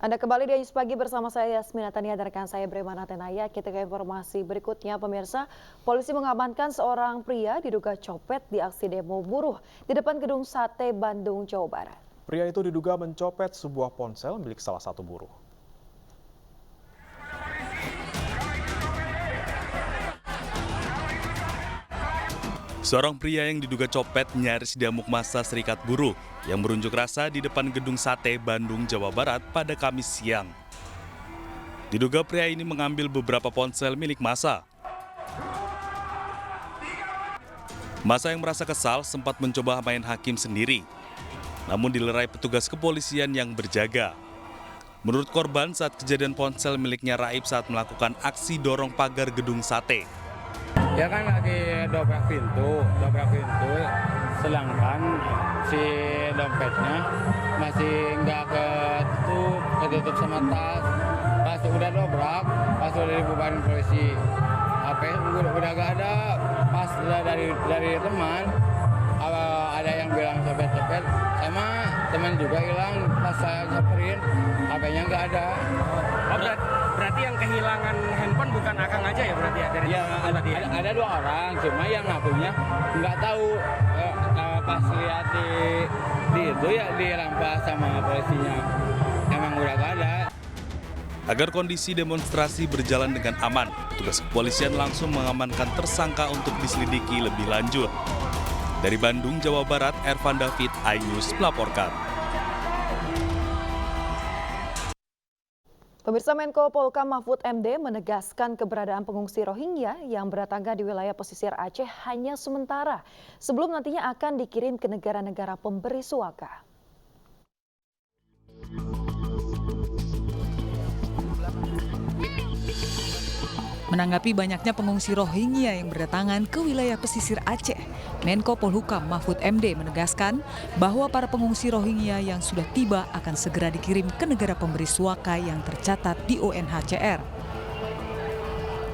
Anda kembali di News Pagi bersama saya Yasmina Tania dan rekan saya Bremana Tenaya. Kita ke informasi berikutnya, pemirsa. Polisi mengamankan seorang pria diduga copet di aksi demo buruh di depan gedung Sate Bandung, Jawa Barat. Pria itu diduga mencopet sebuah ponsel milik salah satu buruh. Seorang pria yang diduga copet nyaris diamuk massa Serikat Buruh yang berunjuk rasa di depan gedung Sate Bandung, Jawa Barat pada Kamis siang. Diduga pria ini mengambil beberapa ponsel milik massa. Massa yang merasa kesal sempat mencoba main hakim sendiri, namun dilerai petugas kepolisian yang berjaga. Menurut korban, saat kejadian ponsel miliknya raib saat melakukan aksi dorong pagar gedung Sate. Ya kan lagi dobrak pintu, sedangkan si dompetnya masih nggak ketutup sama tas. Pas udah dobrak, pas udah dibubarin polisi, HP udah nggak ada. Pas udah dari teman, ada yang bilang copet, sama teman juga hilang. Pas saya samperin, HP-nya nggak ada. Oh, berarti yang kehilangan handphone bukan Akang aja ya berarti ya? Dari ya, ada 2 orang, cuma yang ngakunya nggak tahu. Pas lihat di itu ya dirampas sama polisinya, emang udah nggak ada. Agar kondisi demonstrasi berjalan dengan aman, petugas kepolisian langsung mengamankan tersangka untuk diselidiki lebih lanjut. Dari Bandung, Jawa Barat, Ervan David, iNews melaporkan. Pemirsa, Menko Polhukam Mahfud MD menegaskan keberadaan pengungsi Rohingya yang berdatangan di wilayah pesisir Aceh hanya sementara, sebelum nantinya akan dikirim ke negara-negara pemberi suaka. Menanggapi banyaknya pengungsi Rohingya yang berdatangan ke wilayah pesisir Aceh, Menko Polhukam Mahfud MD menegaskan bahwa para pengungsi Rohingya yang sudah tiba akan segera dikirim ke negara pemberi suaka yang tercatat di UNHCR.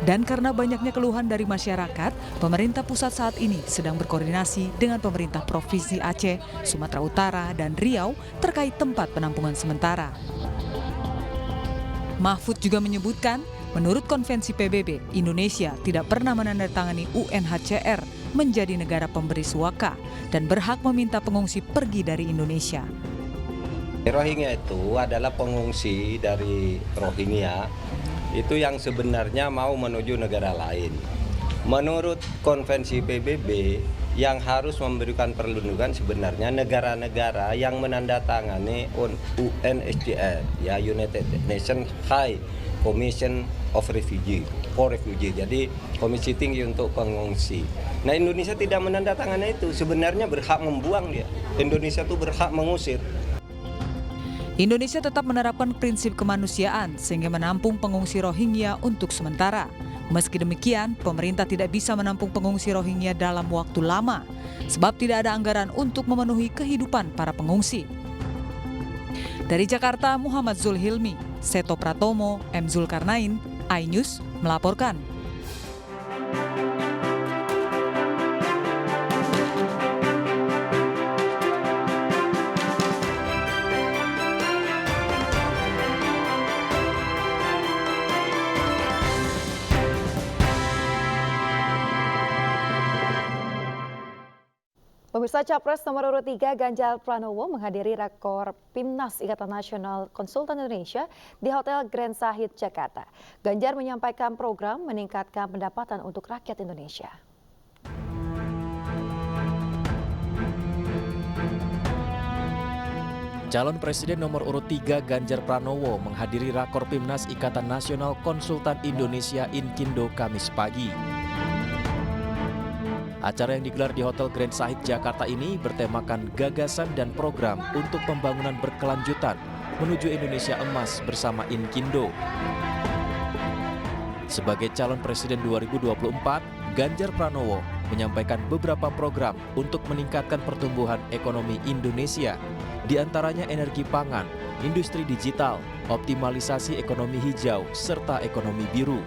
Dan karena banyaknya keluhan dari masyarakat, pemerintah pusat saat ini sedang berkoordinasi dengan pemerintah Provinsi Aceh, Sumatera Utara, dan Riau terkait tempat penampungan sementara. Mahfud juga menyebutkan, menurut Konvensi PBB, Indonesia tidak pernah menandatangani UNHCR menjadi negara pemberi suaka dan berhak meminta pengungsi pergi dari Indonesia. Rohingya itu adalah pengungsi dari Rohingya, itu yang sebenarnya mau menuju negara lain. Menurut Konvensi PBB, yang harus memberikan perlindungan sebenarnya negara-negara yang menandatangani UNHCR, ya United Nations High Commission of Refugee, for Refugee, jadi komisi tinggi untuk pengungsi. Nah, Indonesia tidak menandatangani itu, sebenarnya berhak membuang dia. Indonesia itu berhak mengusir. Indonesia tetap menerapkan prinsip kemanusiaan sehingga menampung pengungsi Rohingya untuk sementara. Meski demikian, pemerintah tidak bisa menampung pengungsi Rohingya dalam waktu lama, sebab tidak ada anggaran untuk memenuhi kehidupan para pengungsi. Dari Jakarta, Muhammad Zulhilmi, Seto Pratomo, M. Zulkarnain, iNews melaporkan. Pemirsa, Capres nomor urut 3 Ganjar Pranowo menghadiri rakor Pimnas Ikatan Nasional Konsultan Indonesia di Hotel Grand Sahid, Jakarta. Ganjar menyampaikan program meningkatkan pendapatan untuk rakyat Indonesia. Calon Presiden nomor urut 3 Ganjar Pranowo menghadiri rakor Pimnas Ikatan Nasional Konsultan Indonesia Inkindo Kamis pagi. Acara yang digelar di Hotel Grand Sahid Jakarta ini bertemakan gagasan dan program untuk pembangunan berkelanjutan menuju Indonesia Emas bersama Inkindo. Sebagai calon presiden 2024, Ganjar Pranowo menyampaikan beberapa program untuk meningkatkan pertumbuhan ekonomi Indonesia, di antaranya energi pangan, industri digital, optimalisasi ekonomi hijau, serta ekonomi biru.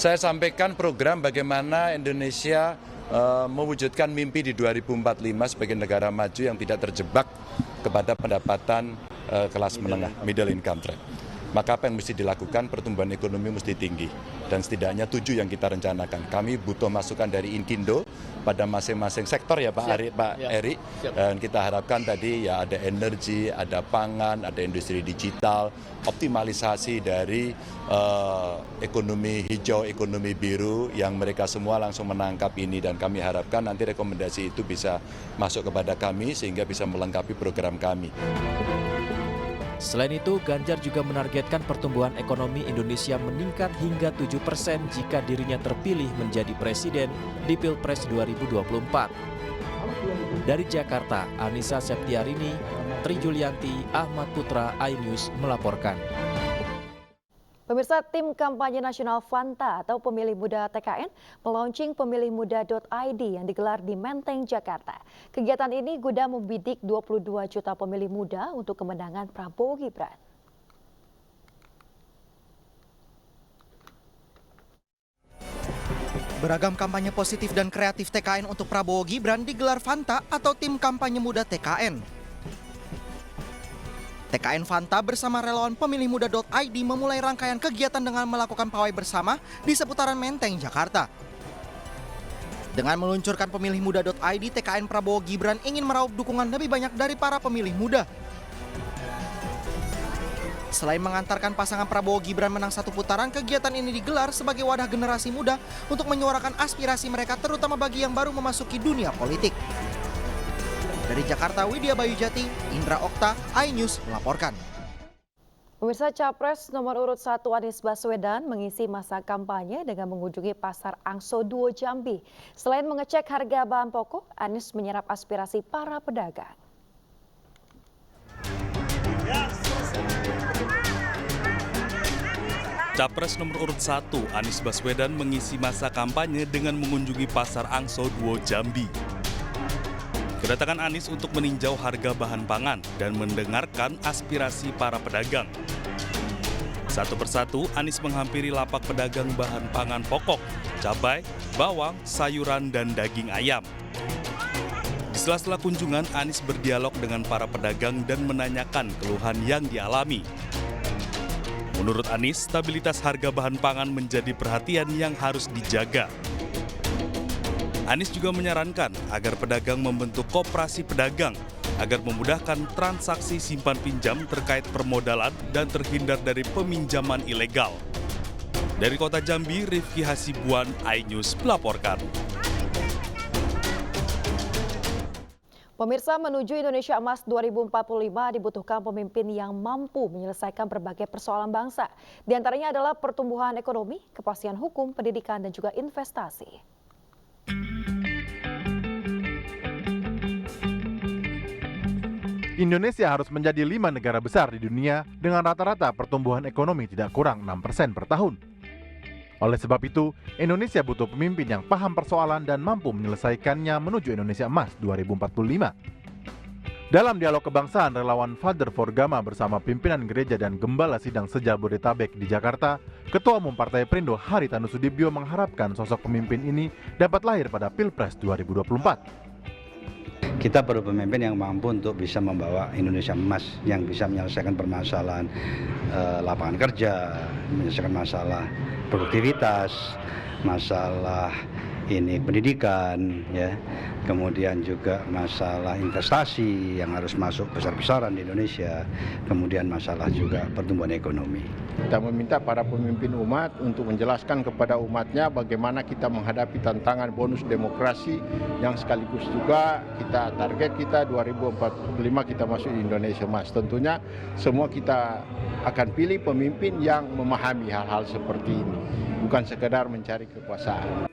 Saya sampaikan program bagaimana Indonesia mewujudkan mimpi di 2045 sebagai negara maju yang tidak terjebak kepada pendapatan kelas menengah, middle income trap. Maka apa yang mesti dilakukan, pertumbuhan ekonomi mesti tinggi. Dan setidaknya 7 yang kita rencanakan. Kami butuh masukan dari Inkindo pada masing-masing sektor ya Pak Eri. Dan kita harapkan tadi ya ada energi, ada pangan, ada industri digital, optimalisasi dari ekonomi hijau, ekonomi biru yang mereka semua langsung menangkap ini. Dan kami harapkan nanti rekomendasi itu bisa masuk kepada kami sehingga bisa melengkapi program kami. Selain itu, Ganjar juga menargetkan pertumbuhan ekonomi Indonesia meningkat hingga 7% jika dirinya terpilih menjadi presiden di Pilpres 2024. Dari Jakarta, Anissa Septiarini, Tri Julianti, Ahmad Putra, iNews melaporkan. Pemirsa, tim kampanye nasional Fanta atau Pemilih Muda TKN melaunching pemilihmuda.id yang digelar di Menteng, Jakarta. Kegiatan ini guna membidik 22 juta pemilih muda untuk kemenangan Prabowo Gibran. Beragam kampanye positif dan kreatif TKN untuk Prabowo Gibran digelar Fanta atau tim kampanye muda TKN. TKN Fanta bersama relawan pemilihmuda.id memulai rangkaian kegiatan dengan melakukan pawai bersama di seputaran Menteng, Jakarta. Dengan meluncurkan pemilihmuda.id, TKN Prabowo Gibran ingin meraup dukungan lebih banyak dari para pemilih muda. Selain mengantarkan pasangan Prabowo Gibran menang satu putaran, kegiatan ini digelar sebagai wadah generasi muda untuk menyuarakan aspirasi mereka terutama bagi yang baru memasuki dunia politik. Dari Jakarta, Widya Bayujati, Indra Okta, iNews melaporkan. Pemirsa, Capres nomor urut 1 Anies Baswedan mengisi masa kampanye dengan mengunjungi Pasar Angso Duo Jambi. Selain mengecek harga bahan pokok, Anies menyerap aspirasi para pedagang. Capres nomor urut 1 Anies Baswedan mengisi masa kampanye dengan mengunjungi Pasar Angso Duo Jambi. Kedatangan Anies untuk meninjau harga bahan pangan dan mendengarkan aspirasi para pedagang. Satu persatu, Anies menghampiri lapak pedagang bahan pangan pokok, cabai, bawang, sayuran, dan daging ayam. Di sela-sela kunjungan, Anies berdialog dengan para pedagang dan menanyakan keluhan yang dialami. Menurut Anies, stabilitas harga bahan pangan menjadi perhatian yang harus dijaga. Anies juga menyarankan agar pedagang membentuk koperasi pedagang agar memudahkan transaksi simpan pinjam terkait permodalan dan terhindar dari peminjaman ilegal. Dari Kota Jambi, Rifki Hasibuan, iNews melaporkan. Pemirsa, menuju Indonesia Emas 2045 dibutuhkan pemimpin yang mampu menyelesaikan berbagai persoalan bangsa. Di antaranya adalah pertumbuhan ekonomi, kepastian hukum, pendidikan, dan juga investasi. Indonesia harus menjadi 5 negara besar di dunia dengan rata-rata pertumbuhan ekonomi tidak kurang 6% per tahun. Oleh sebab itu, Indonesia butuh pemimpin yang paham persoalan dan mampu menyelesaikannya menuju Indonesia Emas 2045. Dalam dialog kebangsaan, relawan Father for Gama bersama pimpinan gereja dan gembala sidang se-Jabodetabek di Jakarta, Ketua Umum Partai Perindo Haritanu Sudibyo mengharapkan sosok pemimpin ini dapat lahir pada Pilpres 2024. Kita perlu pemimpin yang mampu untuk bisa membawa Indonesia Emas, yang bisa menyelesaikan permasalahan lapangan kerja, menyelesaikan masalah produktivitas, masalah pendidikan, ya, kemudian juga masalah investasi yang harus masuk besar-besaran di Indonesia, kemudian masalah juga pertumbuhan ekonomi. Kita meminta para pemimpin umat untuk menjelaskan kepada umatnya bagaimana kita menghadapi tantangan bonus demokrasi yang sekaligus juga target kita 2045 kita masuk di Indonesia Emas. Tentunya semua kita akan pilih pemimpin yang memahami hal-hal seperti ini, bukan sekedar mencari kekuasaan.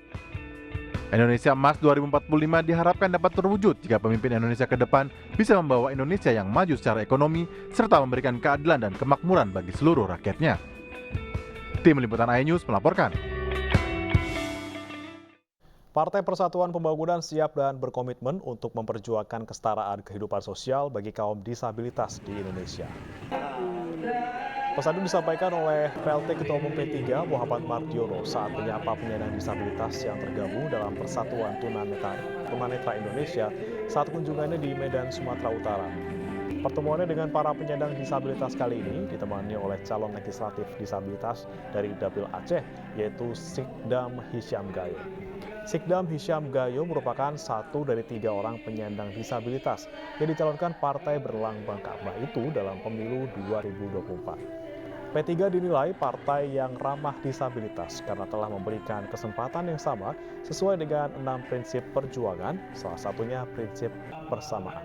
Indonesia Emas 2045 diharapkan dapat terwujud jika pemimpin Indonesia ke depan bisa membawa Indonesia yang maju secara ekonomi serta memberikan keadilan dan kemakmuran bagi seluruh rakyatnya. Tim Liputan iNews melaporkan. Partai Persatuan Pembangunan siap dan berkomitmen untuk memperjuangkan kesetaraan kehidupan sosial bagi kaum disabilitas di Indonesia. Pesan itu disampaikan oleh PLT Ketua Umum P3 Muhammad Mardiono saat menyapa penyandang disabilitas yang tergabung dalam Persatuan Tunanetra Indonesia saat kunjungannya di Medan, Sumatera Utara. Pertemuannya dengan para penyandang disabilitas kali ini ditemani oleh calon legislatif disabilitas dari Dapil Aceh, yaitu Sikdam Hisyam Gayo. Sikdam Hisyam Gayo merupakan satu dari 3 orang penyandang disabilitas yang dicalonkan partai berlambang Ka'bah itu dalam pemilu 2024. P3 dinilai partai yang ramah disabilitas karena telah memberikan kesempatan yang sama sesuai dengan 6 prinsip perjuangan, salah satunya prinsip persamaan.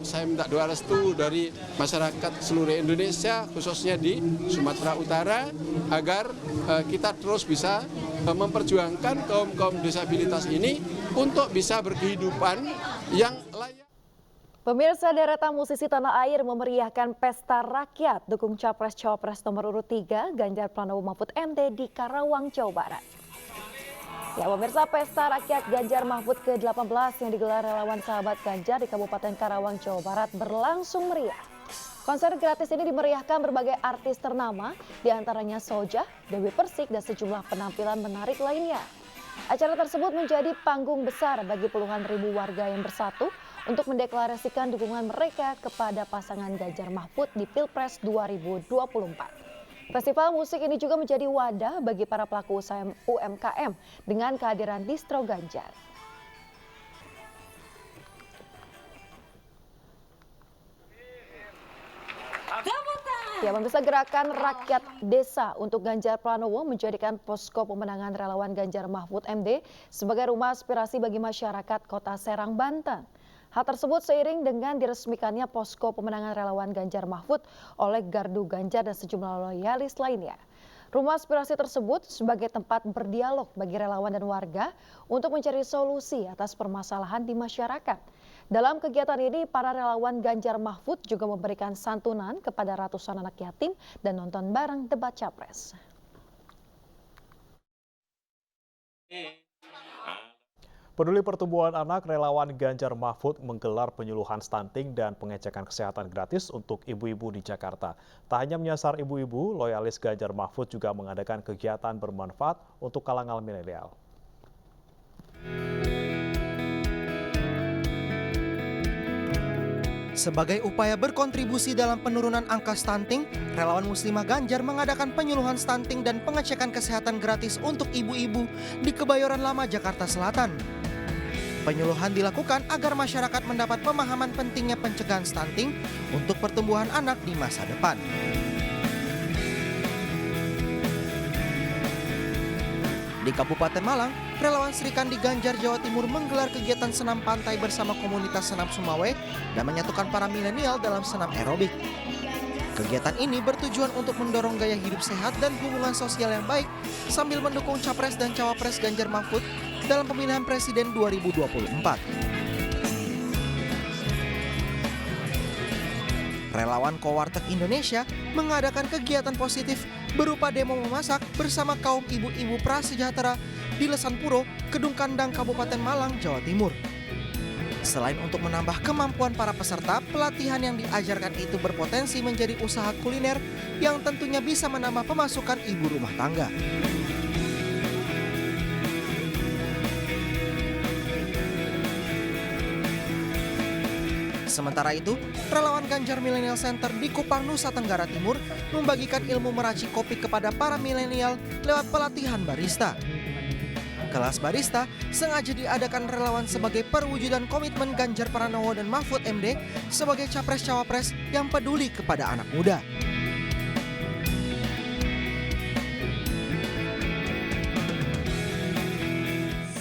Saya minta doa restu dari masyarakat seluruh Indonesia, khususnya di Sumatera Utara, agar kita terus bisa memperjuangkan kaum disabilitas ini untuk bisa berkehidupan yang layak. Pemirsa, deretan musisi tanah air memeriahkan pesta rakyat dukung Capres-Cawapres nomor urut 3 Ganjar Pranowo Mahfud MD di Karawang, Jawa Barat. Ya, pemirsa, pesta rakyat Ganjar Mahfud ke-18 yang digelar relawan sahabat Ganjar di Kabupaten Karawang, Jawa Barat berlangsung meriah. Konser gratis ini dimeriahkan berbagai artis ternama, diantaranya Soja, Dewi Persik, dan sejumlah penampilan menarik lainnya. Acara tersebut menjadi panggung besar bagi puluhan ribu warga yang bersatu untuk mendeklarasikan dukungan mereka kepada pasangan Ganjar Mahfud di Pilpres 2024. Festival musik ini juga menjadi wadah bagi para pelaku usaha UMKM dengan kehadiran distro Ganjar. Ya, pemirsa, gerakan rakyat desa untuk Ganjar Pranowo menjadikan posko pemenangan relawan Ganjar Mahfud MD sebagai rumah aspirasi bagi masyarakat Kota Serang, Banten. Hal tersebut seiring dengan diresmikannya posko pemenangan relawan Ganjar Mahfud oleh Gardu Ganjar dan sejumlah loyalis lainnya. Rumah aspirasi tersebut sebagai tempat berdialog bagi relawan dan warga untuk mencari solusi atas permasalahan di masyarakat. Dalam kegiatan ini, para relawan Ganjar Mahfud juga memberikan santunan kepada ratusan anak yatim dan nonton bareng debat Capres. Peduli Pertumbuhan Anak, relawan Ganjar Mahfud menggelar penyuluhan stunting dan pengecekan kesehatan gratis untuk ibu-ibu di Jakarta. Tak hanya menyasar ibu-ibu, loyalis Ganjar Mahfud juga mengadakan kegiatan bermanfaat untuk kalangan milenial. Sebagai upaya berkontribusi dalam penurunan angka stunting, relawan Muslimah Ganjar mengadakan penyuluhan stunting dan pengecekan kesehatan gratis untuk ibu-ibu di Kebayoran Lama, Jakarta Selatan. Penyuluhan dilakukan agar masyarakat mendapat pemahaman pentingnya pencegahan stunting untuk pertumbuhan anak di masa depan. Di Kabupaten Malang, relawan Sri Kandi Ganjar Jawa Timur menggelar kegiatan senam pantai bersama komunitas senam Sumawe dan menyatukan para milenial dalam senam aerobik. Kegiatan ini bertujuan untuk mendorong gaya hidup sehat dan hubungan sosial yang baik sambil mendukung Capres dan Cawapres Ganjar Mahfud dalam pemilihan Presiden 2024. Relawan Kowartek Indonesia mengadakan kegiatan positif berupa demo memasak bersama kaum ibu-ibu prasejahtera di Lesan Puro, Kedung Kandang, Kabupaten Malang, Jawa Timur. Selain untuk menambah kemampuan para peserta, pelatihan yang diajarkan itu berpotensi menjadi usaha kuliner yang tentunya bisa menambah pemasukan ibu rumah tangga. Sementara itu, relawan Ganjar Millennial Center di Kupang, Nusa Tenggara Timur membagikan ilmu meracik kopi kepada para milenial lewat pelatihan barista. Kelas barista sengaja diadakan relawan sebagai perwujudan komitmen Ganjar Pranowo dan Mahfud MD sebagai Capres-Cawapres yang peduli kepada anak muda.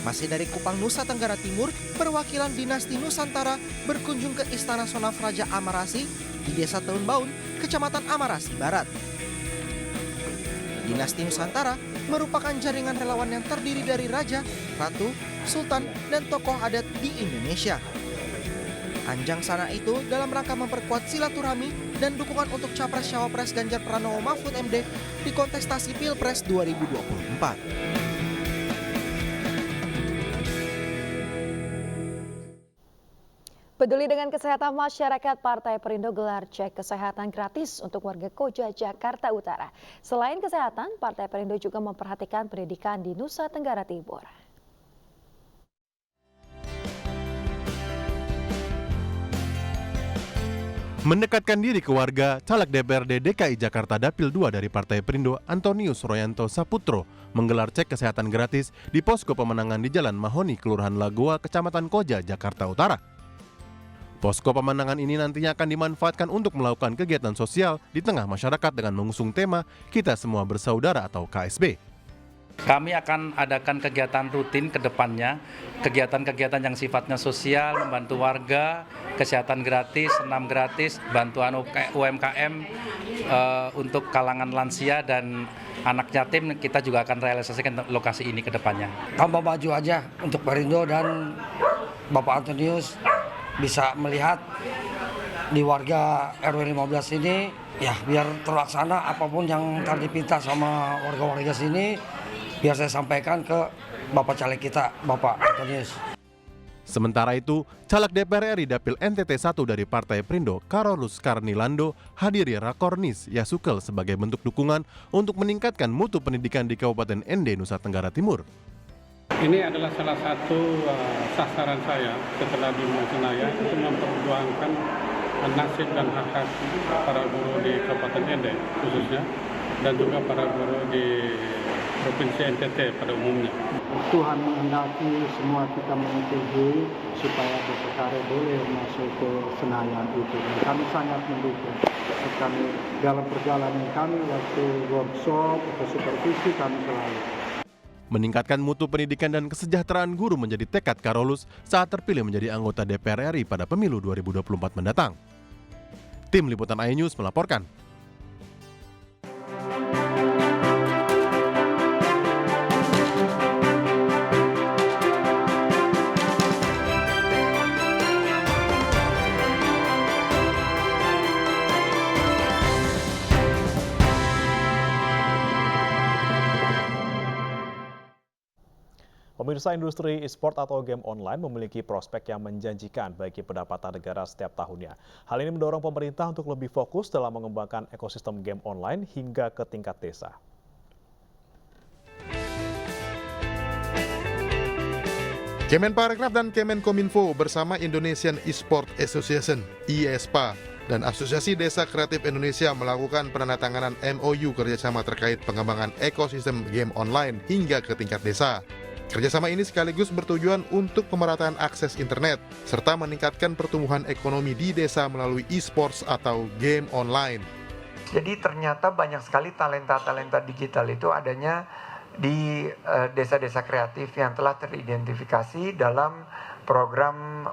Masih dari Kupang, Nusa Tenggara Timur, perwakilan dinasti Nusantara berkunjung ke Istana Sonaf Raja Amarasi di Desa Teun Baun, Kecamatan Amarasi Barat. Dinasti Nusantara merupakan jaringan relawan yang terdiri dari raja, ratu, sultan, dan tokoh adat di Indonesia. Anjang sana itu dalam rangka memperkuat silaturahmi dan dukungan untuk Capres-Cawapres Ganjar Pranowo Mahfud MD di kontestasi Pilpres 2024. Peduli dengan kesehatan masyarakat, Partai Perindo gelar cek kesehatan gratis untuk warga Koja, Jakarta Utara. Selain kesehatan, Partai Perindo juga memperhatikan pendidikan di Nusa Tenggara Timur. Mendekatkan diri ke warga, Caleg DPRD DKI Jakarta Dapil 2 dari Partai Perindo, Antonius Royanto Saputro, menggelar cek kesehatan gratis di posko pemenangan di Jalan Mahoni, Kelurahan Lagoa, Kecamatan Koja, Jakarta Utara. Posko pemenangan ini nantinya akan dimanfaatkan untuk melakukan kegiatan sosial di tengah masyarakat dengan mengusung tema Kita Semua Bersaudara atau KSB. Kami akan adakan kegiatan rutin ke depannya, kegiatan-kegiatan yang sifatnya sosial, membantu warga, kesehatan gratis, senam gratis, bantuan UMKM untuk kalangan lansia dan anak yatim, kita juga akan realisasikan lokasi ini ke depannya. Tambah maju aja untuk Perindo dan Bapak Antonius bisa melihat di warga RW 15 ini, ya biar terlaksana apapun yang tadi dipinta sama warga-warga sini, biar saya sampaikan ke Bapak Caleg kita, Bapak Antonius. Sementara itu, Caleg DPR RI Dapil NTT 1 dari Partai Perindo, Carolus Karnilando, hadiri Rakornis Yasukel sebagai bentuk dukungan untuk meningkatkan mutu pendidikan di Kabupaten Ende, Nusa Tenggara Timur. Ini adalah salah satu sasaran saya setelah di Senayan untuk memperjuangkan nasib dan hak-hak para guru di Kabupaten Ende khususnya, dan juga para guru di Provinsi NTT pada umumnya. Tuhan menghendaki semua kita menyetujui supaya DPRD boleh masuk ke Senayan itu. Dan kami sangat mendukung. Kami dalam perjalanan kami waktu workshop atau supervisi kami selalu. Meningkatkan mutu pendidikan dan kesejahteraan guru menjadi tekad Carolus saat terpilih menjadi anggota DPR RI pada pemilu 2024 mendatang. Tim Liputan iNews melaporkan. Pemirsa, industri e-sport atau game online memiliki prospek yang menjanjikan bagi pendapatan negara setiap tahunnya. Hal ini mendorong pemerintah untuk lebih fokus dalam mengembangkan ekosistem game online hingga ke tingkat desa. Kemenparekraf dan Kemenkominfo bersama Indonesian E-Sport Association (IESPA) dan Asosiasi Desa Kreatif Indonesia melakukan penandatanganan MOU kerjasama terkait pengembangan ekosistem game online hingga ke tingkat desa. Kerjasama ini sekaligus bertujuan untuk pemerataan akses internet, serta meningkatkan pertumbuhan ekonomi di desa melalui e-sports atau game online. Jadi ternyata banyak sekali talenta-talenta digital itu adanya di desa-desa kreatif yang telah teridentifikasi dalam program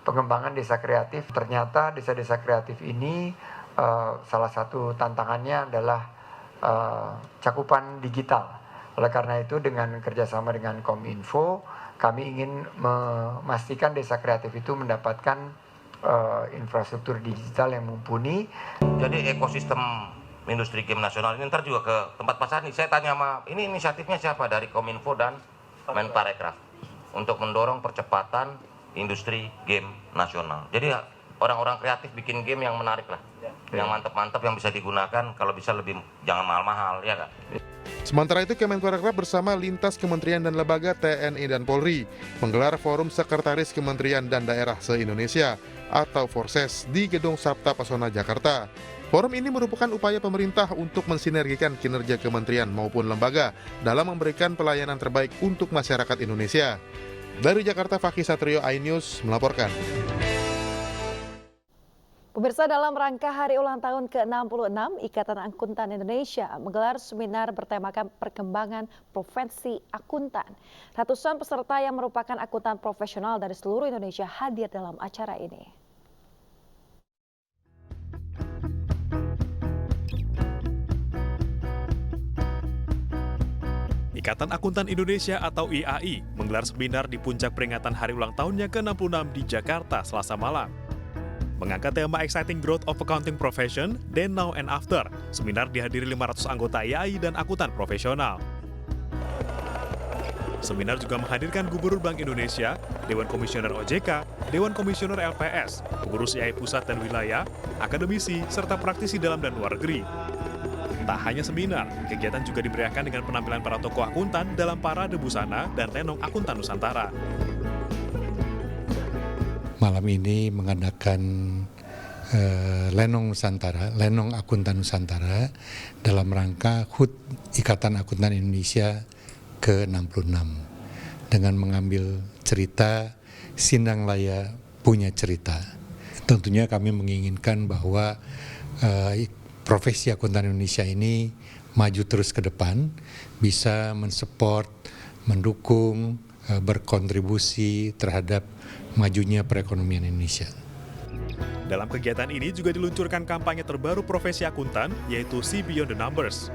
pengembangan desa kreatif. Ternyata desa-desa kreatif ini salah satu tantangannya adalah cakupan digital. Oleh karena itu dengan kerjasama dengan Kominfo, kami ingin memastikan desa kreatif itu mendapatkan infrastruktur digital yang mumpuni. Jadi ekosistem industri game nasional ini ntar juga ke tempat pasar nih. Saya tanya sama, ini inisiatifnya siapa dari Kominfo dan Menparekraf untuk mendorong percepatan industri game nasional. Jadi orang-orang kreatif bikin game yang menarik lah, yang mantap-mantap, yang bisa digunakan, kalau bisa lebih jangan mahal-mahal, ya Kak. Sementara itu, Kemenparekraf bersama lintas kementerian dan lembaga TNI dan Polri menggelar Forum Sekretaris Kementerian dan Daerah se-Indonesia atau Forses di Gedung Sabta Pesona, Jakarta. Forum ini merupakan upaya pemerintah untuk mensinergikan kinerja kementerian maupun lembaga dalam memberikan pelayanan terbaik untuk masyarakat Indonesia. Dari Jakarta, Fakih Satrio, iNews melaporkan. Pemirsa, dalam rangka hari ulang tahun ke-66, Ikatan Akuntan Indonesia menggelar seminar bertemakan perkembangan profesi akuntan. Ratusan peserta yang merupakan akuntan profesional dari seluruh Indonesia hadir dalam acara ini. Ikatan Akuntan Indonesia atau IAI menggelar seminar di puncak peringatan hari ulang tahunnya ke-66 di Jakarta Selasa malam. Mengangkat tema Exciting Growth of Accounting Profession, Then, Now, and After, seminar dihadiri 500 anggota IAI dan akuntan profesional. Seminar juga menghadirkan Gubernur Bank Indonesia, Dewan Komisioner OJK, Dewan Komisioner LPS, pengurus IAI Pusat dan Wilayah, akademisi, serta praktisi dalam dan luar negeri. Tak hanya seminar, kegiatan juga diberiakan dengan penampilan para tokoh akuntan dalam Parade Busana dan Lenong Akuntan Nusantara. Malam ini mengadakan Lenong Nusantara, Lenong Akuntan Nusantara dalam rangka HUT Ikatan Akuntan Indonesia ke-66 dengan mengambil cerita Sindang Laya Punya Cerita. Tentunya kami menginginkan bahwa profesi akuntan Indonesia ini maju terus ke depan, bisa mensupport, mendukung, berkontribusi terhadap majunya perekonomian Indonesia. Dalam kegiatan ini juga diluncurkan kampanye terbaru profesi akuntan, yaitu See Beyond the Numbers.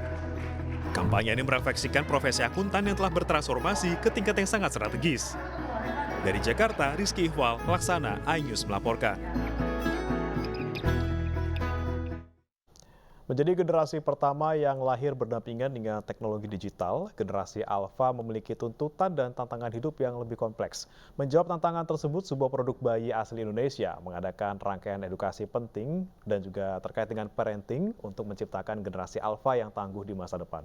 Kampanye ini merefleksikan profesi akuntan yang telah bertransformasi ke tingkat yang sangat strategis. Dari Jakarta, Rizky Ihwal, Laksana, iNews melaporkan. Menjadi generasi pertama yang lahir berdampingan dengan teknologi digital, generasi Alpha memiliki tuntutan dan tantangan hidup yang lebih kompleks. Menjawab tantangan tersebut, sebuah produk bayi asli Indonesia mengadakan rangkaian edukasi penting dan juga terkait dengan parenting untuk menciptakan generasi Alpha yang tangguh di masa depan.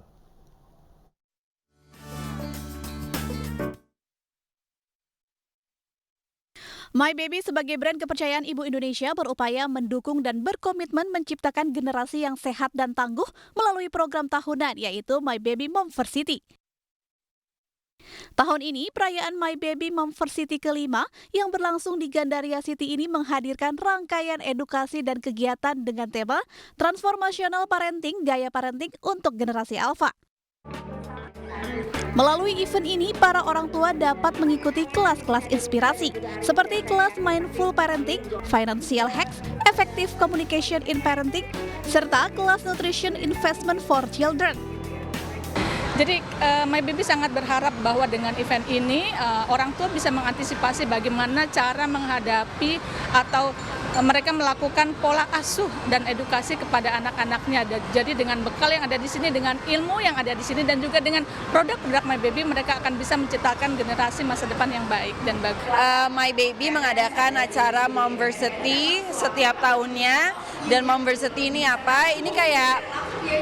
My Baby sebagai brand kepercayaan ibu Indonesia berupaya mendukung dan berkomitmen menciptakan generasi yang sehat dan tangguh melalui program tahunan yaitu My Baby Momversity. Tahun ini, perayaan My Baby Momversity ke-5 yang berlangsung di Gandaria City ini menghadirkan rangkaian edukasi dan kegiatan dengan tema Transformational Parenting, Gaya Parenting untuk Generasi Alpha. Melalui event ini, para orang tua dapat mengikuti kelas-kelas inspirasi, seperti kelas Mindful Parenting, Financial Hacks, Effective Communication in Parenting, serta kelas Nutrition Investment for Children. Jadi My Baby sangat berharap bahwa dengan event ini, orang tua bisa mengantisipasi bagaimana cara menghadapi atau mereka melakukan pola asuh dan edukasi kepada anak-anaknya. Jadi dengan bekal yang ada di sini, dengan ilmu yang ada di sini, dan juga dengan produk-produk My Baby, mereka akan bisa menciptakan generasi masa depan yang baik dan bagus. My Baby mengadakan acara Momversity setiap tahunnya, dan Momversity ini apa? Ini kayak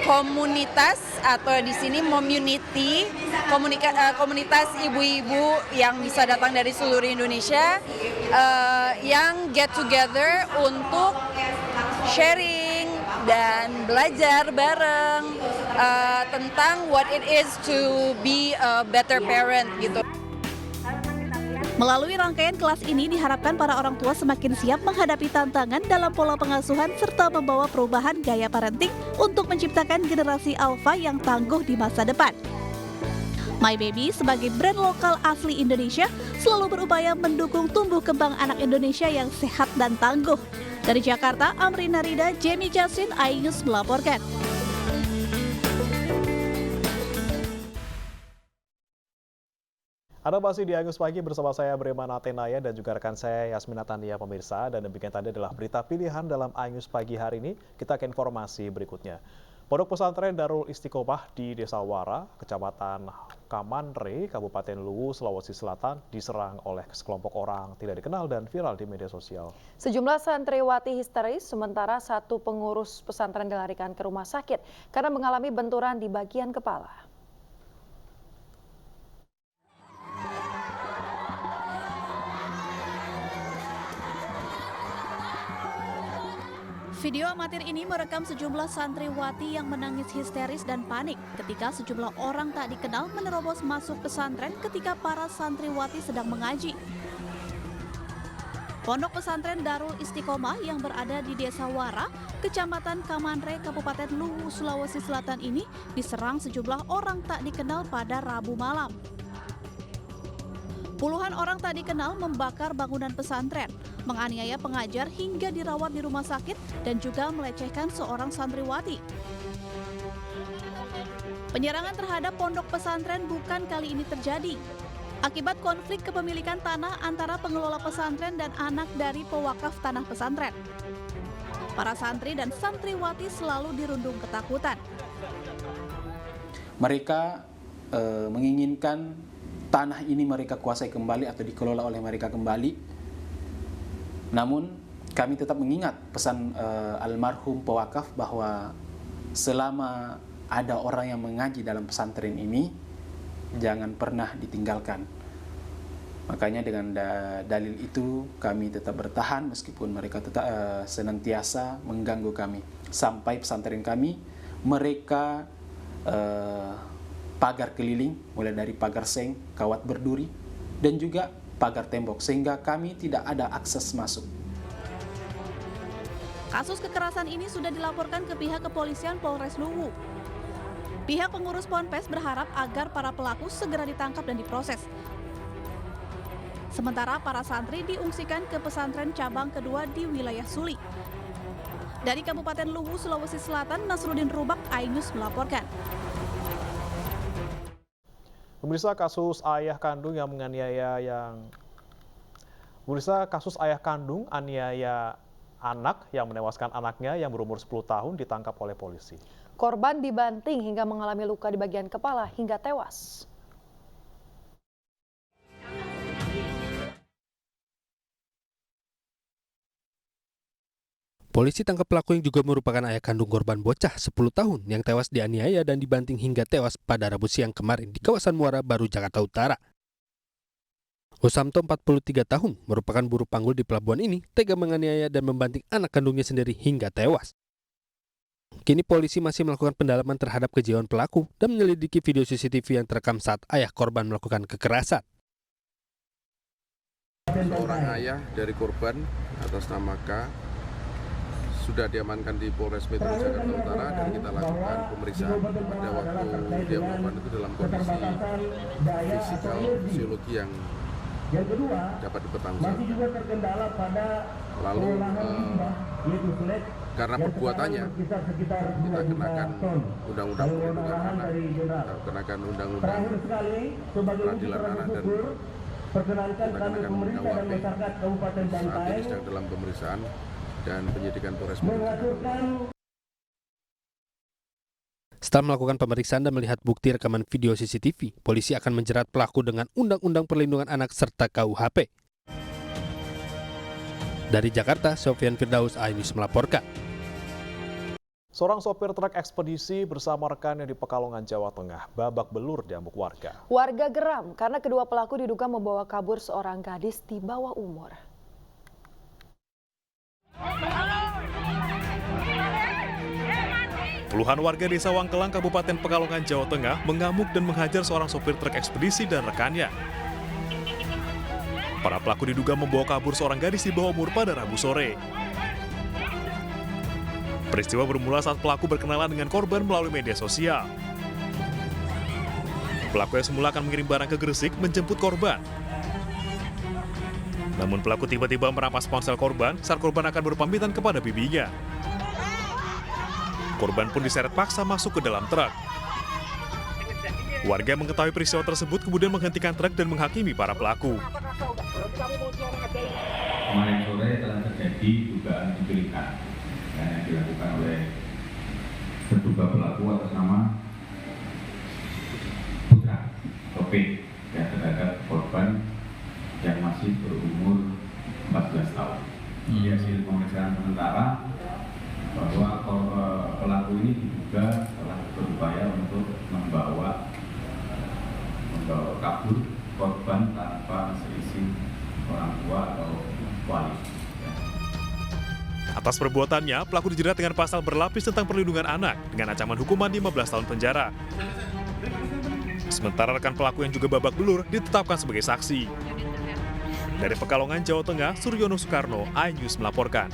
komunitas atau di sini community, komunitas ibu-ibu yang bisa datang dari seluruh Indonesia yang get together untuk sharing dan belajar bareng tentang what it is to be a better parent gitu. Melalui rangkaian kelas ini diharapkan para orang tua semakin siap menghadapi tantangan dalam pola pengasuhan serta membawa perubahan gaya parenting untuk menciptakan generasi alpha yang tangguh di masa depan. My Baby sebagai brand lokal asli Indonesia selalu berupaya mendukung tumbuh kembang anak Indonesia yang sehat dan tangguh. Dari Jakarta, Amrina Rida, Jamie Jasin, iNews melaporkan. Anda masih di iNews Pagi bersama saya Breman Atenaya dan juga rekan saya Yasmina Tania pemirsa. Dan demikian tadi adalah berita pilihan dalam iNews Pagi hari ini. Kita ke informasi berikutnya. Pondok pesantren Darul Istiqomah di Desa Wara, Kecamatan Kamanre, Kabupaten Luwu, Sulawesi Selatan diserang oleh sekelompok orang tidak dikenal dan viral di media sosial. Sejumlah santriwati histeris, sementara satu pengurus pesantren dilarikan ke rumah sakit karena mengalami benturan di bagian kepala. Video amatir ini merekam sejumlah santriwati yang menangis histeris dan panik ketika sejumlah orang tak dikenal menerobos masuk pesantren ketika para santriwati sedang mengaji. Pondok pesantren Darul Istiqomah yang berada di Desa Wara, Kecamatan Kamanre, Kabupaten Luwu, Sulawesi Selatan ini diserang sejumlah orang tak dikenal pada Rabu malam. Puluhan orang tak dikenal membakar bangunan pesantren, menganiaya pengajar hingga dirawat di rumah sakit dan juga melecehkan seorang santriwati. Penyerangan terhadap pondok pesantren bukan kali ini terjadi. Akibat konflik kepemilikan tanah antara pengelola pesantren dan anak dari pewakaf tanah pesantren. Para santri dan santriwati selalu dirundung ketakutan. Mereka menginginkan tanah ini mereka kuasai kembali atau dikelola oleh mereka kembali. Namun kami tetap mengingat pesan almarhum pewakaf bahwa selama ada orang yang mengaji dalam pesantren ini, jangan pernah ditinggalkan. Makanya dengan dalil itu kami tetap bertahan meskipun mereka tetap senantiasa mengganggu kami. Sampai pesantren kami mereka pagar keliling, mulai dari pagar seng, kawat berduri, dan juga pagar tembok, sehingga kami tidak ada akses masuk. Kasus kekerasan ini sudah dilaporkan ke pihak kepolisian Polres Luwu. Pihak pengurus Ponpes berharap agar para pelaku segera ditangkap dan diproses. Sementara para santri diungsikan ke pesantren cabang kedua di wilayah Suli. Dari Kabupaten Luwu, Sulawesi Selatan, Nasruddin Rubak, iNews melaporkan. Pemirsa, kasus ayah kandung aniaya anak yang menewaskan anaknya yang berumur 10 tahun ditangkap oleh polisi. Korban dibanting hingga mengalami luka di bagian kepala hingga tewas. Polisi tangkap pelaku yang juga merupakan ayah kandung korban bocah 10 tahun yang tewas dianiaya dan dibanting hingga tewas pada Rabu siang kemarin di kawasan Muara Baru, Jakarta Utara. Usamto, 43 tahun, merupakan buruh panggul di pelabuhan ini, tega menganiaya dan membanting anak kandungnya sendiri hingga tewas. Kini polisi masih melakukan pendalaman terhadap kejauhan pelaku dan menyelidiki video CCTV yang terekam saat ayah korban melakukan kekerasan. Seorang ayah dari korban atas nama K sudah diamankan di Polres Metro Jakarta Utara dan kita lakukan pemeriksaan. Pada waktu dia korban itu dalam kondisi fisikal, fisiologi yang dapat dipertanggungjawabkan. Lalu karena perbuatannya kita kenakan undang-undang perlindungan anak, kenakan undang-undang peradilan anak dan kita kenakan KUHP. Saat ini sedang dalam pemeriksaan dan penyidikan Polres Metro Jakarta Utara. Setelah melakukan pemeriksaan dan melihat bukti rekaman video CCTV, polisi akan menjerat pelaku dengan Undang-Undang Perlindungan Anak serta KUHP. Dari Jakarta, Sofyan Firdaus, iNews melaporkan. Seorang sopir truk ekspedisi bersama rekannya di Pekalongan, Jawa Tengah babak belur diamuk warga. Warga geram karena kedua pelaku diduga membawa kabur seorang gadis di bawah umur. Puluhan warga desa Wangkelang, Kabupaten Pekalongan, Jawa Tengah mengamuk dan menghajar seorang sopir truk ekspedisi dan rekannya. Para pelaku diduga membawa kabur seorang gadis di bawah umur pada Rabu sore. Peristiwa bermula saat pelaku berkenalan dengan korban melalui media sosial. Pelaku yang semula akan mengirim barang ke Gresik menjemput korban. Namun pelaku tiba-tiba merampas ponsel korban saat korban akan berpamitan kepada bibinya. Korban pun diseret paksa masuk ke dalam truk. Warga yang mengetahui peristiwa tersebut kemudian menghentikan truk dan menghakimi para pelaku. Kemarin sore telah terjadi dugaan penculikan yang dilakukan oleh terduga pelaku atas nama Putra Topik yang terhadap korban yang masih berumur 14 tahun. Di hasil pemeriksaan sementara bahwa pelaku ini diduga telah berupaya untuk membawa kabur korban tanpa seizin orang tua atau wali. Atas perbuatannya, pelaku dijerat dengan pasal berlapis tentang perlindungan anak dengan ancaman hukuman 15 tahun penjara. Sementara rekan pelaku yang juga babak belur ditetapkan sebagai saksi. Dari Pekalongan, Jawa Tengah, Suryono Soekarno, iNews melaporkan.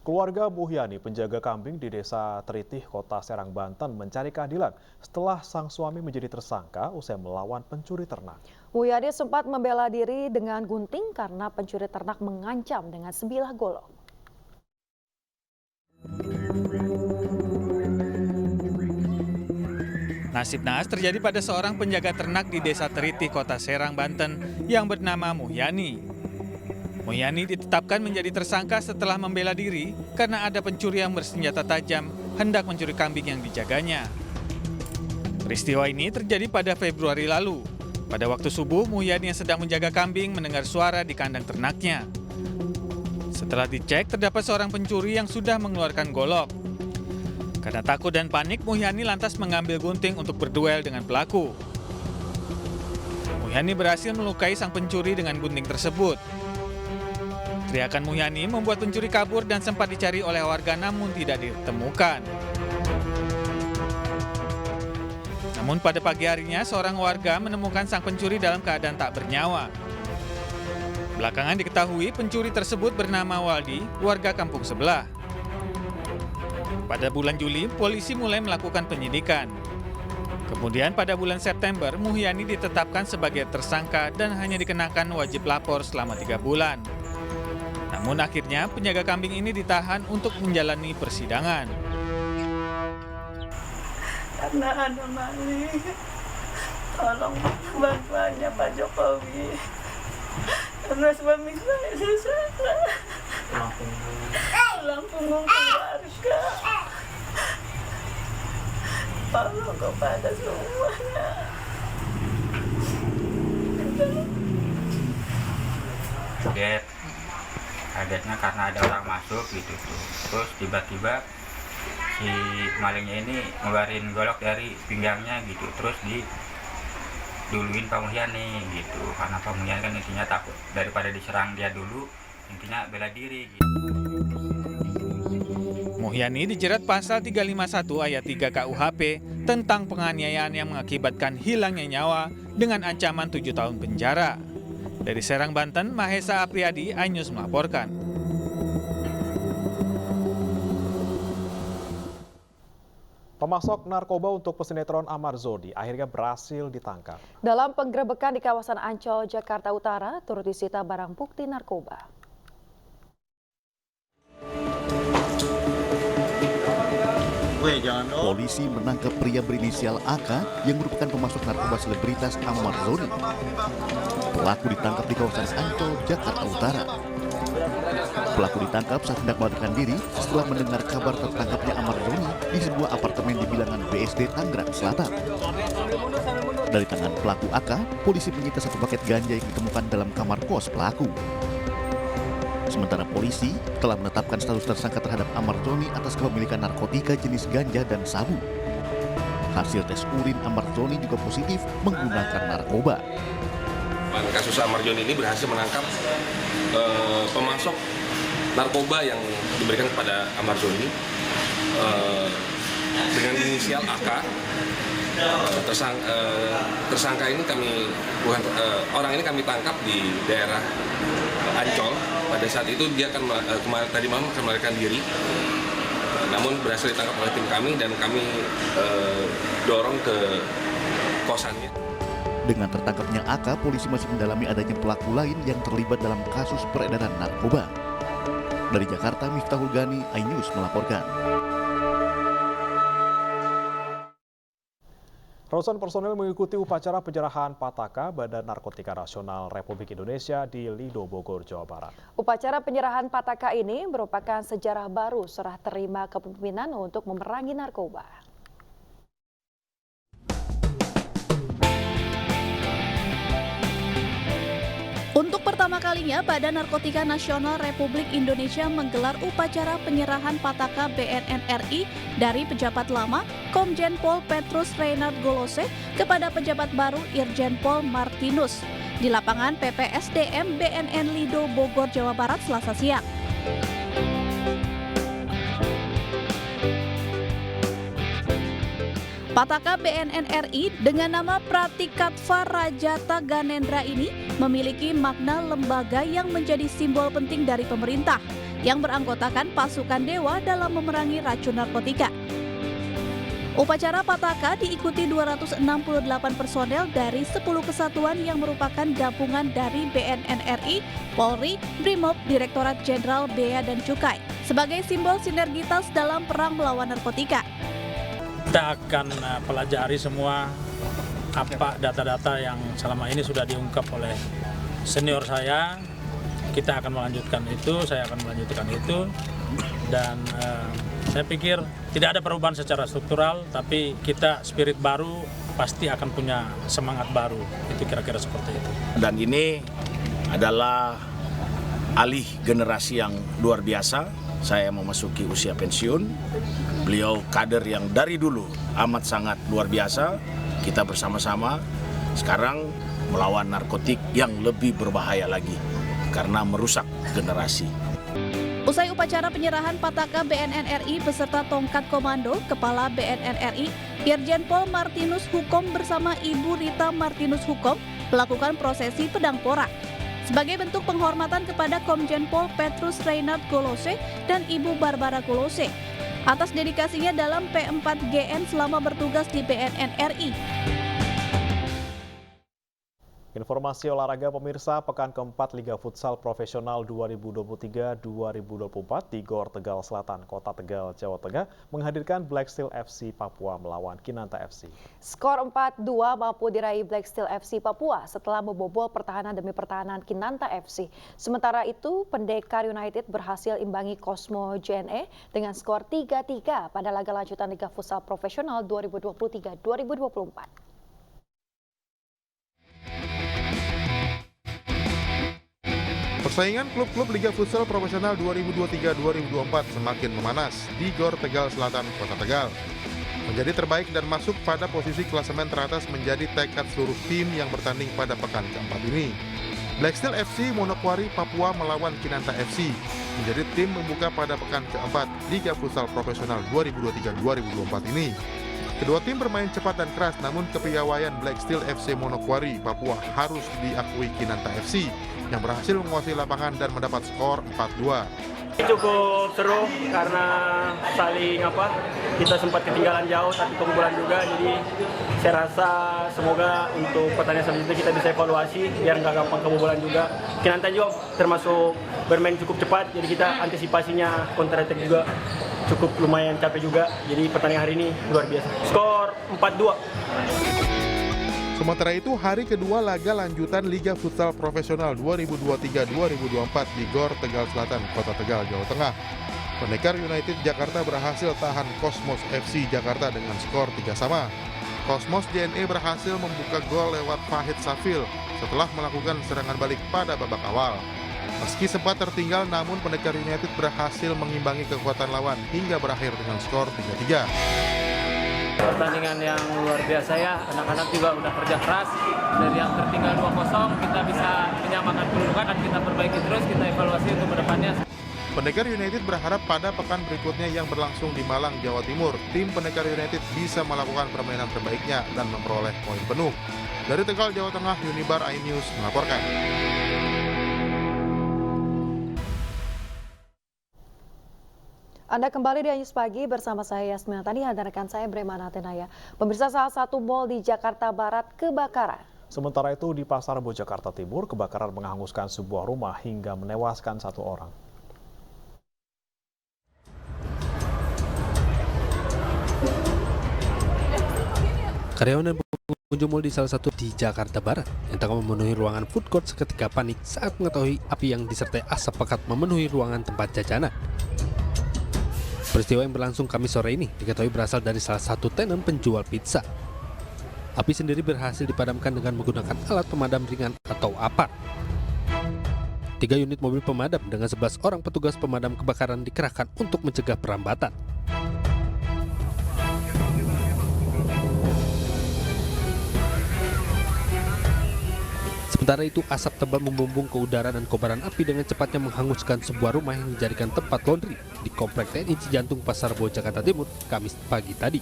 Keluarga Muhyani, penjaga kambing di Desa Tritih, Kota Serang, Banten, mencari keadilan setelah sang suami menjadi tersangka usai melawan pencuri ternak. Muhyani sempat membela diri dengan gunting karena pencuri ternak mengancam dengan sebilah golok. Nasib naas terjadi pada seorang penjaga ternak di Desa Tritih, Kota Serang, Banten yang bernama Muhyani. Muhyani ditetapkan menjadi tersangka setelah membela diri karena ada pencuri yang bersenjata tajam hendak mencuri kambing yang dijaganya. Peristiwa ini terjadi pada Februari lalu. Pada waktu subuh, Muhyani yang sedang menjaga kambing mendengar suara di kandang ternaknya. Setelah dicek, terdapat seorang pencuri yang sudah mengeluarkan golok. Karena takut dan panik, Muhyani lantas mengambil gunting untuk berduel dengan pelaku. Muhyani berhasil melukai sang pencuri dengan gunting tersebut. Teriakan Muhyani membuat pencuri kabur dan sempat dicari oleh warga namun tidak ditemukan. Namun pada pagi harinya seorang warga menemukan sang pencuri dalam keadaan tak bernyawa. Belakangan diketahui pencuri tersebut bernama Waldi, warga kampung sebelah. Pada bulan Juli, polisi mulai melakukan penyidikan. Kemudian pada bulan September, Muhyani ditetapkan sebagai tersangka dan hanya dikenakan wajib lapor selama 3 bulan. Namun akhirnya penjaga kambing ini ditahan untuk menjalani persidangan. Karena ada maling, tolong bantuannya Pak Jokowi. Karena suami saya susah, tulang punggung keluarga. Tolong kepada semuanya. Kagetnya karena ada orang masuk gitu tuh. Terus tiba-tiba si malingnya ini ngeluarin golok dari pinggangnya gitu. Terus duluin Pak Muhyani gitu. Karena Pak Muhyani kan intinya takut daripada diserang dia dulu, intinya bela diri gitu. Muhyani dijerat pasal 351 ayat 3 KUHP tentang penganiayaan yang mengakibatkan hilangnya nyawa dengan ancaman 7 tahun penjara. Dari Serang, Banten, Mahesa Apriyadi, iNews melaporkan. Pemasok narkoba untuk pesinetron Ahmad Zoni akhirnya berhasil ditangkap. Dalam penggerebekan di kawasan Ancol, Jakarta Utara, turut disita barang bukti narkoba. Polisi menangkap pria berinisial AK yang merupakan pemasok narkoba selebritas Ahmad Zoni. Pelaku ditangkap di kawasan Ancol, Jakarta Utara. Pelaku ditangkap saat hendak melarikan diri setelah mendengar kabar tertangkapnya Ahmad Zoni di sebuah apartemen di bilangan BSD Tangerang Selatan. Dari tangan pelaku AK, polisi menyita 1 paket ganja yang ditemukan dalam kamar kos pelaku. Sementara polisi telah menetapkan status tersangka terhadap Ahmad Zoni atas kepemilikan narkotika jenis ganja dan sabu. Hasil tes urin Ahmad Zoni juga positif menggunakan narkoba. Kasus Ahmad Zoni ini berhasil menangkap pemasok narkoba yang diberikan kepada Ahmad Zoni dengan inisial AK. Tersangka ini orang ini kami tangkap di daerah Ancol. Pada saat itu dia akan tadi malam akan melarikan diri, namun berhasil ditangkap oleh tim kami dan kami dorong ke kosannya. Dengan tertangkapnya AK, polisi masih mendalami adanya pelaku lain yang terlibat dalam kasus peredaran narkoba. Dari Jakarta, Miftahul Gani, iNews melaporkan. Ratusan personel mengikuti upacara penyerahan Pataka Badan Narkotika Nasional Republik Indonesia di Lido, Bogor, Jawa Barat. Upacara penyerahan Pataka ini merupakan sejarah baru serah terima kepemimpinan untuk memerangi narkoba. Untuk pertama kalinya, Badan Narkotika Nasional Republik Indonesia menggelar upacara penyerahan Pataka BNN RI dari pejabat lama Komjen Pol Petrus Reynard Golose kepada pejabat baru Irjen Pol Martinus di lapangan PPSDM BNN Lido, Bogor, Jawa Barat, Selasa siang. Pataka BNN RI dengan nama Pratikatva Rajata Ganendra ini memiliki makna lembaga yang menjadi simbol penting dari pemerintah yang beranggotakan pasukan dewa dalam memerangi racun narkotika. Upacara Pataka diikuti 268 personel dari 10 kesatuan yang merupakan gabungan dari BNN RI, Polri, Brimob, Direktorat Jenderal Bea dan Cukai sebagai simbol sinergitas dalam perang melawan narkotika. Kita akan pelajari semua apa data-data yang selama ini sudah diungkap oleh senior saya. Kita akan melanjutkan itu, saya akan melanjutkan itu. Dan saya pikir tidak ada perubahan secara struktural, tapi kita spirit baru pasti akan punya semangat baru. Itu kira-kira seperti itu. Dan ini adalah alih generasi yang luar biasa. Saya memasuki usia pensiun. Beliau kader yang dari dulu amat sangat luar biasa. Kita bersama-sama sekarang melawan narkotik yang lebih berbahaya lagi karena merusak generasi. Usai upacara penyerahan Pataka BNN RI beserta tongkat komando, Kepala BNN RI, Irjen Pol Martinus Hukom bersama Ibu Rita Martinus Hukom melakukan prosesi pedang pora. Sebagai bentuk penghormatan kepada Komjen Pol Petrus Reinhard Golose dan Ibu Barbara Golose atas dedikasinya dalam P4GN selama bertugas di BNN RI. Informasi olahraga pemirsa, pekan keempat Liga Futsal Profesional 2023-2024 di Gor Tegal Selatan, Kota Tegal, Jawa Tengah menghadirkan Black Steel FC Papua melawan Kinanta FC. Skor 4-2 mampu diraih Black Steel FC Papua setelah membobol pertahanan demi pertahanan Kinanta FC. Sementara itu, Pendekar United berhasil imbangi Cosmo JNE dengan skor 3-3 pada laga lanjutan Liga Futsal Profesional 2023-2024. Persaingan klub-klub Liga Futsal Profesional 2023-2024 semakin memanas di Gor Tegal Selatan, Kota Tegal. Menjadi terbaik dan masuk pada posisi klasemen teratas menjadi tekad seluruh tim yang bertanding pada pekan keempat ini. Black Steel FC Manokwari Papua melawan Kinanta FC menjadi tim membuka pada pekan keempat Liga Futsal Profesional 2023-2024 ini. Kedua tim bermain cepat dan keras, namun kepiawaian Black Steel FC Manokwari Papua harus diakui Kinanta FC yang berhasil menguasai lapangan dan mendapat skor 4-2. Cukup seru karena saling kita sempat ketinggalan jauh tapi kebobolan juga, jadi saya rasa semoga untuk pertandingan selanjutnya kita bisa evaluasi biar nggak gampang kebobolan juga. Kinanta juga termasuk bermain cukup cepat, jadi kita antisipasinya counter attack juga cukup lumayan capek juga, jadi pertandingan hari ini luar biasa. Skor 4-2. Sementara itu, hari kedua laga lanjutan Liga Futsal Profesional 2023-2024 di Gor Tegal Selatan, Kota Tegal, Jawa Tengah. Pendekar United Jakarta berhasil tahan Cosmos FC Jakarta dengan skor 3-3. Cosmos JNE berhasil membuka gol lewat Fahid Safil setelah melakukan serangan balik pada babak awal. Meski sempat tertinggal, namun Pendekar United berhasil mengimbangi kekuatan lawan hingga berakhir dengan skor 3-3. Pertandingan yang luar biasa ya, anak-anak juga udah kerja keras. Dari yang tertinggal 2-0 kita bisa menyamakan kedudukan dan kita perbaiki terus, kita evaluasi untuk kedepannya. Pendekar United berharap pada pekan berikutnya yang berlangsung di Malang, Jawa Timur, tim Pendekar United bisa melakukan permainan terbaiknya dan memperoleh poin penuh. Dari Tegal, Jawa Tengah, Unibar iNews melaporkan. Anda kembali di iNews Pagi bersama saya Yasmin Tani dan rekan saya Bremana Tenaya. Pemirsa, salah satu mal di Jakarta Barat kebakaran. Sementara itu di Pasar Rebo Jakarta Timur, kebakaran menghanguskan sebuah rumah hingga menewaskan 1 orang. Karyawan dan pengunjung mal di salah satu di Jakarta Barat yang tengah memenuhi ruangan food court seketika panik saat mengetahui api yang disertai asap pekat memenuhi ruangan tempat jajanan. Peristiwa yang berlangsung Kamis sore ini diketahui berasal dari salah satu tenan penjual pizza. Api sendiri berhasil dipadamkan dengan menggunakan alat pemadam ringan atau APAT. 3 unit mobil pemadam dengan 11 orang petugas pemadam kebakaran dikerahkan untuk mencegah perambatan. Sementara itu, asap tebal membumbung ke udara dan kobaran api dengan cepatnya menghanguskan sebuah rumah yang dijadikan tempat laundry di Komplek TNI Cijantung Pasar Rebo Jakarta Timur, Kamis pagi tadi.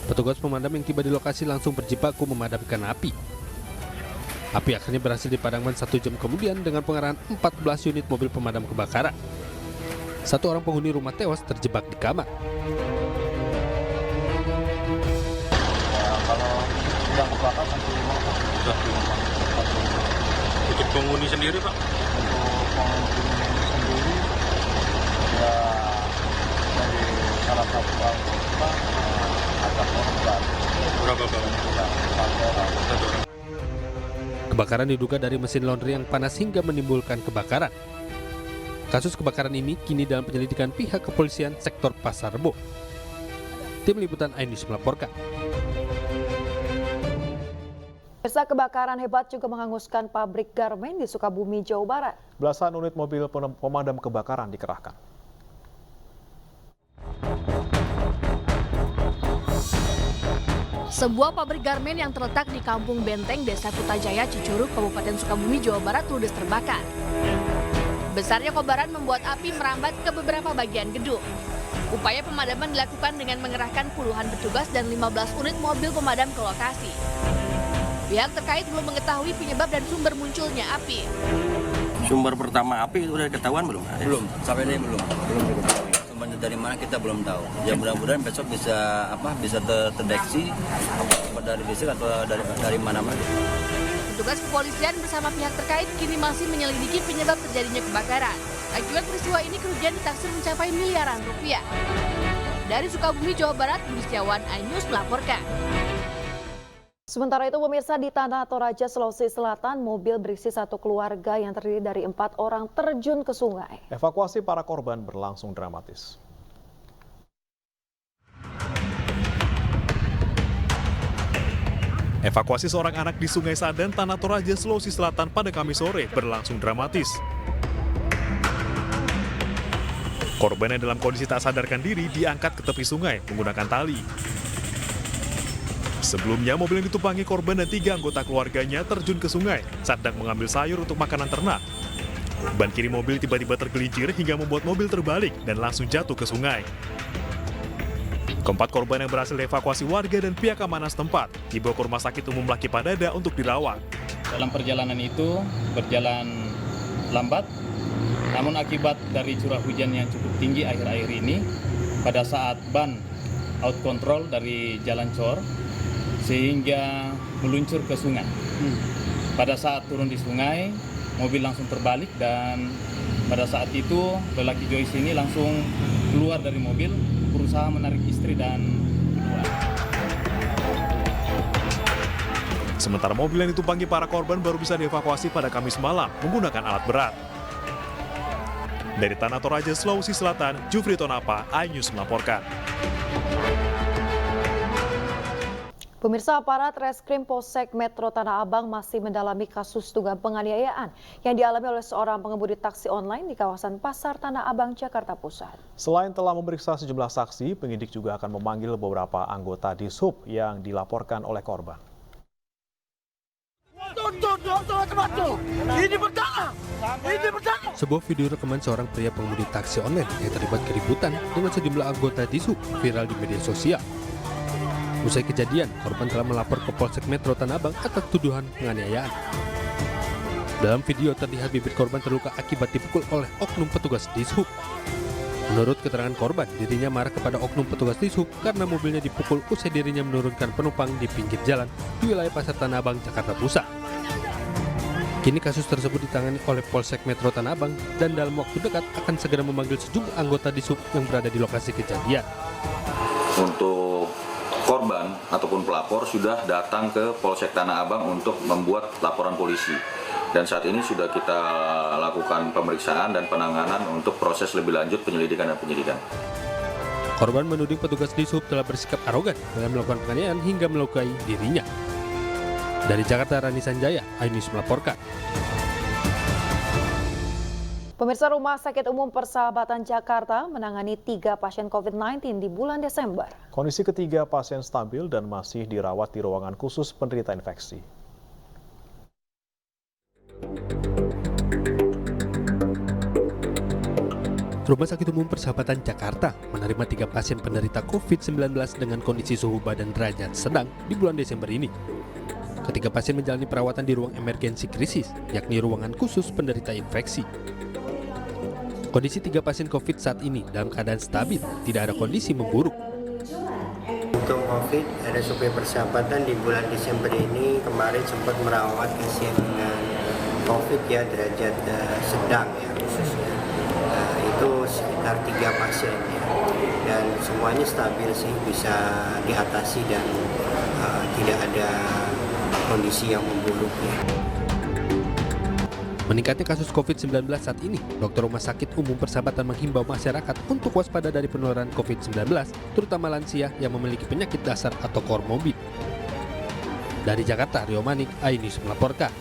Petugas pemadam yang tiba di lokasi langsung berjibaku memadamkan api. Api akhirnya berhasil dipadamkan 1 jam kemudian dengan pengerahan 14 unit mobil pemadam kebakaran. 1 orang penghuni rumah tewas terjebak di kamar. Kalau kebakar untuk penghuni sendiri Pak? Untuk penghuni sendiri ya dari salah satu anggota ada korban. Berapa Pak? Kebakaran diduga dari mesin laundry yang panas hingga menimbulkan kebakaran. Kasus kebakaran ini kini dalam penyelidikan pihak kepolisian sektor Pasar Rebo. Tim Liputan iNews melaporkan. Pemirsa, kebakaran hebat juga menghanguskan pabrik garmen di Sukabumi, Jawa Barat. Belasan unit mobil pemadam kebakaran dikerahkan. Sebuah pabrik garmen yang terletak di Kampung Benteng, Desa Kutajaya, Cicurug, Kabupaten Sukabumi, Jawa Barat ludes terbakar. Besarnya kobaran membuat api merambat ke beberapa bagian gedung. Upaya pemadaman dilakukan dengan mengerahkan puluhan petugas dan 15 unit mobil pemadam ke lokasi. Pihak terkait belum mengetahui penyebab dan sumber munculnya api. Sumber pertama api sudah ketahuan belum? Belum, sampai ini belum diketahui. Sumbernya dari mana kita belum tahu. Ya mudah-mudahan besok bisa terdeteksi dari listrik atau dari mana-mana. Petugas kepolisian bersama pihak terkait kini masih menyelidiki penyebab terjadinya kebakaran. Akibat peristiwa ini kerugian ditaksir mencapai miliaran rupiah. Dari Sukabumi, Jawa Barat, Budi Setiawan, iNews melaporkan. Sementara itu pemirsa, di Tanah Toraja, Sulawesi Selatan, mobil berisi satu keluarga yang terdiri dari 4 orang terjun ke sungai. Evakuasi para korban berlangsung dramatis. Evakuasi seorang anak di Sungai Saden, Tanah Toraja, Sulawesi Selatan pada Kamis sore berlangsung dramatis. Korban yang dalam kondisi tak sadarkan diri diangkat ke tepi sungai menggunakan tali. Sebelumnya, mobil yang ditumpangi korban dan 3 anggota keluarganya terjun ke sungai saat sedang mengambil sayur untuk makanan ternak. Ban kiri mobil tiba-tiba tergelincir hingga membuat mobil terbalik dan langsung jatuh ke sungai. Keempat korban yang berhasil dievakuasi warga dan pihak keamanan setempat dibawa ke Rumah Sakit Umum Laki Padada untuk dirawat. Dalam perjalanan itu berjalan lambat, namun akibat dari curah hujan yang cukup tinggi akhir-akhir ini, pada saat ban out control dari jalan cor, sehingga meluncur ke sungai. Pada saat turun di sungai, mobil langsung terbalik dan pada saat itu lelaki Joyce ini langsung keluar dari mobil, berusaha menarik istri dan keluar. Sementara mobil yang ditumpangi para korban baru bisa dievakuasi pada Kamis malam menggunakan alat berat. Dari Tanah Toraja, Sulawesi Selatan, Jufri Tonapa, iNews melaporkan. Pemirsa, aparat Reskrim Polsek Metro Tanah Abang masih mendalami kasus dugaan penganiayaan yang dialami oleh seorang pengemudi taksi online di kawasan Pasar Tanah Abang, Jakarta Pusat. Selain telah memeriksa sejumlah saksi, penyidik juga akan memanggil beberapa anggota Dishub yang dilaporkan oleh korban. Sebuah video rekaman seorang pria pengemudi taksi online yang terlibat keributan dengan sejumlah anggota Dishub viral di media sosial. Usai kejadian, korban telah melapor ke Polsek Metro Tanah Abang atas tuduhan penganiayaan. Dalam video terlihat bibir korban terluka akibat dipukul oleh oknum petugas Dishub. Menurut keterangan korban, dirinya marah kepada oknum petugas Dishub karena mobilnya dipukul usai dirinya menurunkan penumpang di pinggir jalan di wilayah Pasar Tanah Abang, Jakarta Pusat. Kini kasus tersebut ditangani oleh Polsek Metro Tanah Abang dan dalam waktu dekat akan segera memanggil sejumlah anggota Dishub yang berada di lokasi kejadian. Untuk korban ataupun pelapor sudah datang ke Polsek Tanah Abang untuk membuat laporan polisi. Dan saat ini sudah kita lakukan pemeriksaan dan penanganan untuk proses lebih lanjut penyelidikan dan penyidikan. Korban menuding petugas Dishub telah bersikap arogan dalam melakukan penganiayaan hingga melukai dirinya. Dari Jakarta, Rani Sanjaya, iNews melaporkan. Pemirsa, Rumah Sakit Umum Persahabatan Jakarta menangani 3 pasien COVID-19 di bulan Desember. Kondisi ketiga pasien stabil dan masih dirawat di ruangan khusus penderita infeksi. Rumah Sakit Umum Persahabatan Jakarta menerima 3 pasien penderita COVID-19 dengan kondisi suhu badan derajat sedang di bulan Desember ini. Ketiga pasien menjalani perawatan di ruang emergensi krisis, yakni ruangan khusus penderita infeksi. Kondisi 3 pasien COVID saat ini dalam keadaan stabil, tidak ada kondisi memburuk. Untuk COVID, ada supaya Persahabatan di bulan Desember ini kemarin sempat merawat pasien dengan COVID ya derajat sedang ya khususnya. Itu sekitar 3 pasien ya. Dan semuanya stabil sih, bisa diatasi dan tidak ada kondisi yang memburuk ya. Meningkatnya kasus COVID-19 saat ini, Dokter Rumah Sakit Umum Persahabatan menghimbau masyarakat untuk waspada dari penularan COVID-19, terutama lansia yang memiliki penyakit dasar atau komorbid. Dari Jakarta, Rio Manik, iNews melaporkan.